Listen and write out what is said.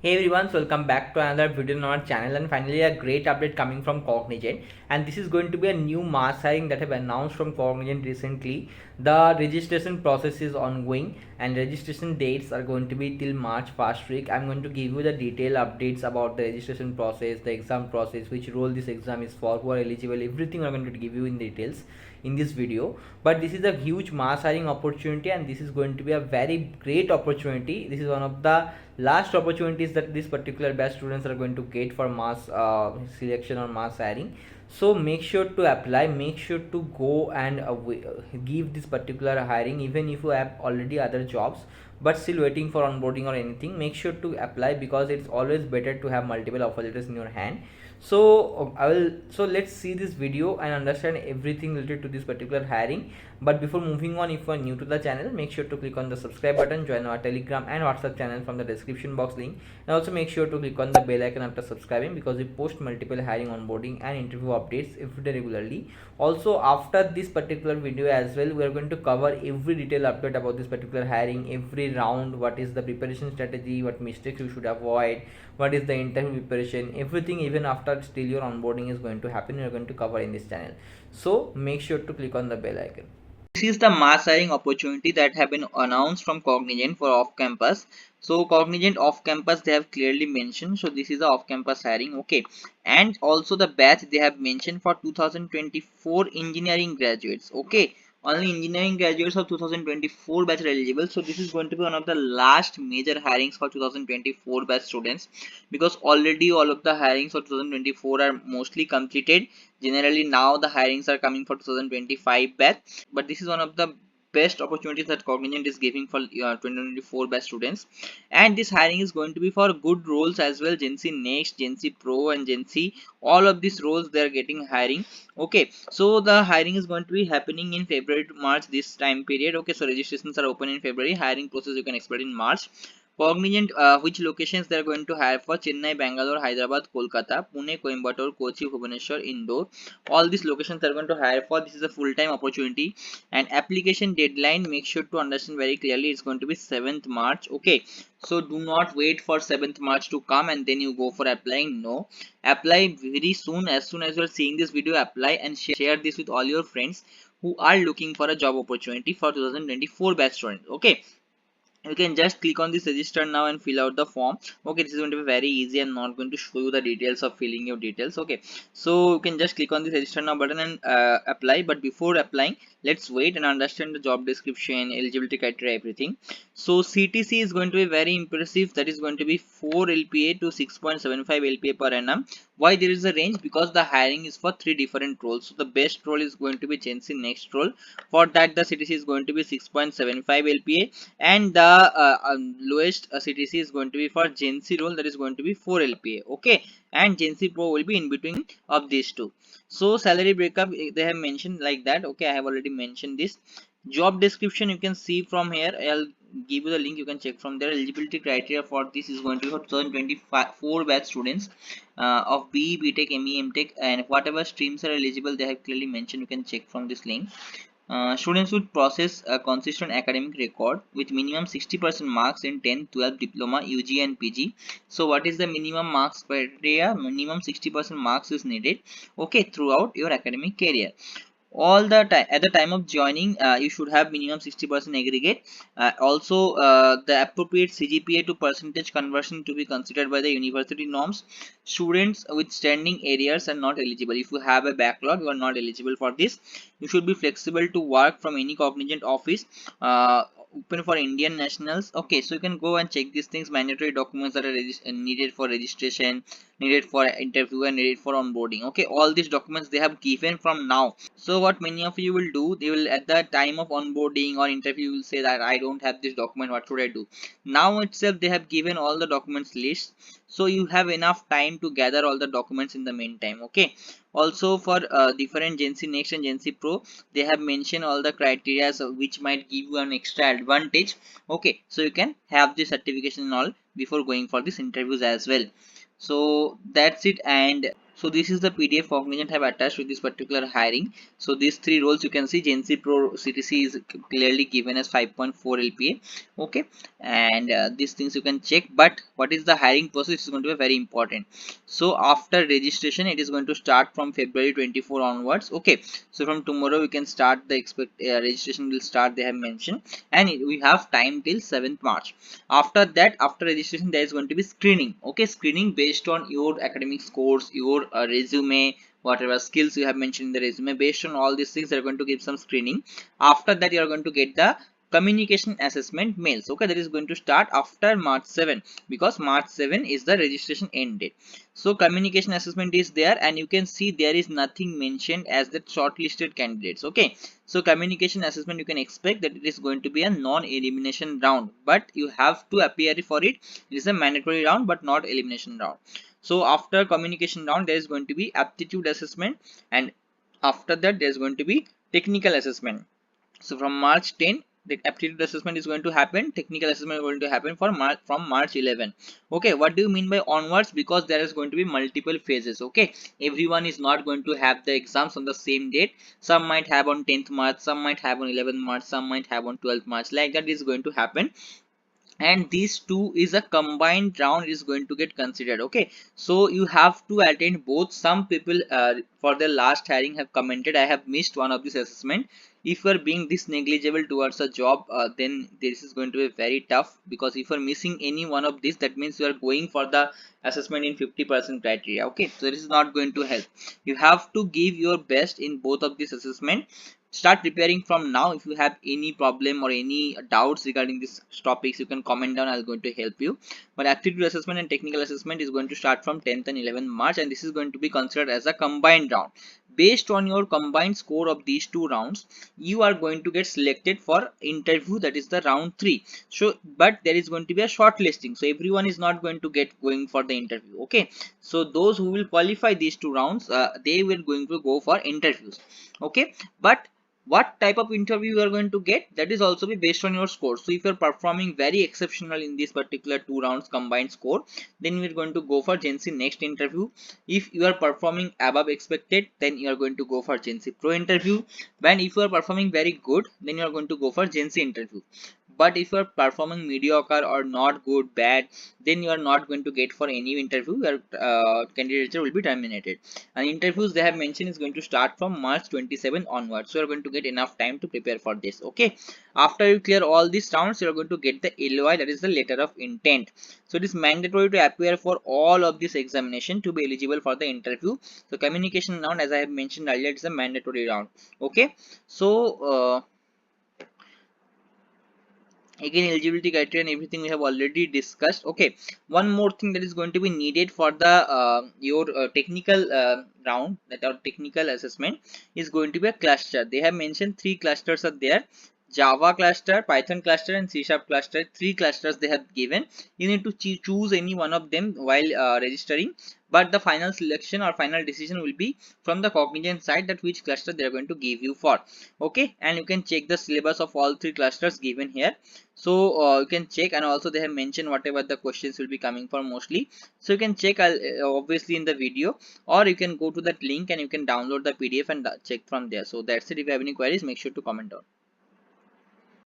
Hey everyone, so welcome back to another video on our channel, and finally a great update coming from Cognizant. And this is going to be a new mass hiring that have announced from Cognizant recently. The registration process is ongoing and registration dates are going to be till March first week. I'm going to give you the detailed updates about the registration process, the exam process, which role this exam is for, who are eligible, everything I'm going to give you in details in this video. But this is a huge mass hiring opportunity, and this is going to be a very great opportunity. This is one of the last opportunities that this particular batch students are going to get for mass selection or mass hiring. So make sure to apply, make sure to go and give this particular hiring, even if you have already other jobs but still waiting for onboarding or anything. Make sure to apply because it's always better to have multiple offer letters in your hand. So let's see this video and understand everything related to this particular hiring. But before moving on, if you are new to the channel, make sure to click on the subscribe button, join our Telegram and WhatsApp channel from the description box link, and also make sure to click on the bell icon after subscribing, because we post multiple hiring, onboarding and interview updates every day regularly. Also, after this particular video as well, we are going to cover every detailed update about this particular hiring, every round, what is the preparation strategy, what mistakes you should avoid, what is the interview preparation, everything. Even after still your onboarding is going to happen, we are going to cover in this channel. So make sure to click on the bell icon. This is the mass hiring opportunity that have been announced from Cognizant for off-campus. So Cognizant off-campus, they have clearly mentioned. So this is the off-campus hiring, okay. And also the batch they have mentioned for 2024 engineering graduates, okay. Only engineering graduates of 2024 batch are eligible. So this is going to be one of the last major hirings for 2024 batch students, because already all of the hirings for 2024 are mostly completed. Generally now the hirings are coming for 2025 batch, but this is one of the best opportunities that Cognizant is giving for 2024 batch students. And this hiring is going to be for good roles as well: Genc Next, Genc Pro and Genc. All of these roles they are getting hiring, okay. So the hiring is going to be happening in February to March, this time period, okay. So registrations are open in February, hiring process you can expect in March. Cognizant, which locations they are going to hire for: Chennai, Bangalore, Hyderabad, Kolkata, Pune, Coimbatore, Kochi, Bhubaneswar, Indore. All these locations they are going to hire for. This is a full-time opportunity, and application deadline, make sure to understand very clearly, it's going to be 7th March, okay. So do not wait for 7th March to come and then you go for applying. No, apply very soon. As soon as you are seeing this video, apply and share this with all your friends who are looking for a job opportunity for 2024 batch students, okay. You can just click on this register now and fill out the form, okay. This is going to be very easy. I'm not going to show you the details of filling your details, okay. So you can just click on this register now button and apply. But before applying, let's wait and understand the job description, eligibility criteria, everything. So CTC is going to be very impressive. That is going to be 4 LPA to 6.75 LPA per annum. Why there is a range? Because the hiring is for 3 different roles. So the best role is going to be Genc Next role. For that the CTC is going to be 6.75 LPA, and the lowest CTC is going to be for Genc role, that is going to be 4 LPA, okay. And Genc Pro will be in between of these two. So salary breakup they have mentioned like that, okay. I have already mentioned this. Job description you can see from here. I'll give you the link, you can check from there. Eligibility criteria for this is going to be for 2024 batch students of BE, BTech, ME, MTech, and whatever streams are eligible they have clearly mentioned. You can check from this link. Students would process a consistent academic record with minimum 60% marks in 10, 12 diploma, UG and PG. So what is the minimum marks criteria? Minimum 60% marks is needed, okay, throughout your academic career. All the time at the time of joining, you should have minimum 60% aggregate. Also the appropriate CGPA to percentage conversion to be considered by the university norms. Students with standing areas are not eligible. If you have a backlog, you are not eligible for this. You should be flexible to work from any Cognizant office, open for Indian nationals, okay. So you can go and check these things. Mandatory documents that are needed for registration, needed for interview and needed for onboarding, okay. All these documents they have given from now. So what many of you will do, they will at the time of onboarding or interview will say that I don't have this document, what should I do? Now itself they have given all the documents list, so you have enough time to gather all the documents in the meantime, okay. Also for different Genc Next and Genc Pro, they have mentioned all the criteria which might give you an extra advantage, okay. So you can have the certification and all before going for these interviews as well. So that's it. And So this is the PDF Cognizant have attached with this particular hiring. So these three roles you can see Genc Pro CTC is clearly given as 5.4 LPA. Okay, and these things you can check. But what is the hiring process is going to be very important. So after registration, it is going to start from February 24 onwards. Okay, so from tomorrow we can start the registration will start. They have mentioned, and we have time till 7th March. After that, after registration, there is going to be screening. Okay, screening based on your academic scores, your resume, whatever skills you have mentioned in the resume. Based on all these things, they are going to give some screening. After that, you are going to get the communication assessment mails. Okay, that is going to start after March 7, because March 7 is the registration end date. So communication assessment is there, and you can see there is nothing mentioned as the shortlisted candidates. Okay, so communication assessment, you can expect that it is going to be a non-elimination round, but you have to appear for it. It is a mandatory round but not elimination round. So after communication round, there is going to be aptitude assessment, and after that there is going to be technical assessment. So from March 10, the aptitude assessment is going to happen. Technical assessment is going to happen for from March 11. Okay, what do you mean by onwards? Because there is going to be multiple phases. Okay, everyone is not going to have the exams on the same date. Some might have on 10th March, some might have on 11th March, some might have on 12th March. Like that is going to happen, and these two is a combined round is going to get considered. Okay, so you have to attend both. Some people for the last hiring have commented, I have missed one of this assessment. If you are being this negligible towards a job, then this is going to be very tough, because if you are missing any one of this, that means you are going for the assessment in 50% criteria. Okay, so this is not going to help. You have to give your best in both of this assessment. Start preparing from now. If you have any problem or any doubts regarding these topics, you can comment down. I'm going to help you. But aptitude assessment and technical assessment is going to start from 10th and 11th March, and this is going to be considered as a combined round. Based on your combined score of these two rounds, you are going to get selected for interview, that is the round 3. So but there is going to be a short listing, so everyone is not going to get going for the interview. Okay, so those who will qualify these two rounds, they will going to go for interviews. Okay, but what type of interview you are going to get, that is also be based on your score. So if you're performing very exceptional in this particular 2 rounds combined score, then we're going to go for Genc next interview. If you are performing above expected, then you are going to go for Genc Pro interview. When if you are performing very good, then you are going to go for Genc interview. But if you are performing mediocre or not good, bad, then you are not going to get for any interview. Your candidature will be terminated. And interviews they have mentioned is going to start from March 27 onwards, so you're going to get enough time to prepare for this. Okay, after you clear all these rounds, you're going to get the LOI, that is the letter of intent. So it is mandatory to appear for all of this examination to be eligible for the interview. So communication round, as I have mentioned earlier, it's a mandatory round. Okay, so again, eligibility criteria and everything we have already discussed. Okay, one more thing that is going to be needed for the your technical round, that our technical assessment is going to be a cluster. They have mentioned 3 clusters are there: Java cluster, Python cluster, and C# cluster. 3 clusters they have given. You need to choose any one of them while registering, but the final selection or final decision will be from the Cognizant side, that which cluster they are going to give you for. Okay, and you can check the syllabus of all 3 clusters given here. So you can check, and also they have mentioned whatever the questions will be coming for mostly. So you can check obviously in the video, or you can go to that link and you can download the PDF and check from there. So that's it. If you have any queries, make sure to comment down.